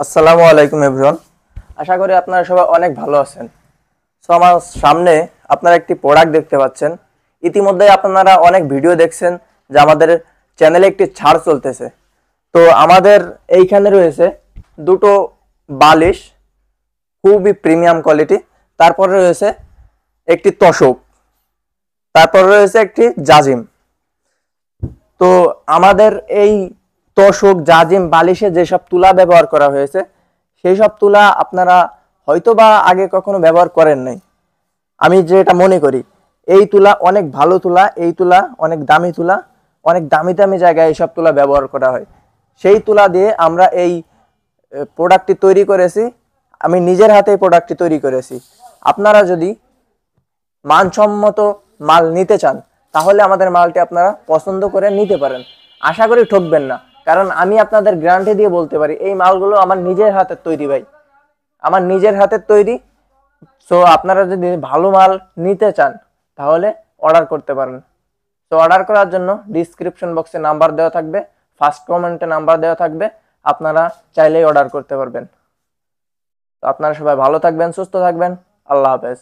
আসসালামু আলাইকুম এভরিওয়ান। আশা করি আপনারা সবাই অনেক ভালো আছেন। সো আমার সামনে আপনারা একটি প্রোডাক্ট দেখতে পাচ্ছেন। ইতিমধ্যে আপনারা অনেক ভিডিও দেখছেন যে আমাদের চ্যানেলে একটি ছাড় চলতেছে। তো আমাদের এইখানে রয়েছে দুটো বালিশ, খুবই প্রিমিয়াম কোয়ালিটি। তারপরে রয়েছে একটি তোশক, তারপরে রয়েছে একটি জাজিম। তো আমাদের এই তোশক জাজিম বালিশে যেসব তুলা ব্যবহার করা হয়েছে সেই সব তুলা আপনারা হয়তো বা আগে কখনো ব্যবহার করেন নাই। আমি যেটা মনে করি এই তুলা অনেক ভালো তুলা, এই তুলা অনেক দামি তুলা, অনেক দামি দামি জায়গায় এইসব তুলা ব্যবহার করা হয়। সেই তুলা দিয়ে আমরা এই প্রোডাক্টটি তৈরি করেছি। আমি নিজের হাতে এই প্রোডাক্টটি তৈরি করেছি। আপনারা যদি মানসম্মত মাল নিতে চান তাহলে আমাদের মালটি আপনারা পছন্দ করে নিতে পারেন। আশা করি ঠকবেন না, কারণ আমি আপনাদের গ্যারান্টি দিয়ে বলতে পারি এই মালগুলো আমার নিজের হাতের তৈরি ভাই, আমার নিজের হাতের তৈরি। সো আপনারা যদি ভালো মাল নিতে চান তাহলে অর্ডার করতে পারেন। তো অর্ডার করার জন্য ডিসক্রিপশন বক্সে নাম্বার দেওয়া থাকবে, ফার্স্ট কমেন্টে নাম্বার দেওয়া থাকবে, আপনারা চাইলেই অর্ডার করতে পারবেন। তো আপনারা সবাই ভালো থাকবেন, সুস্থ থাকবেন। আল্লাহ হাফেজ।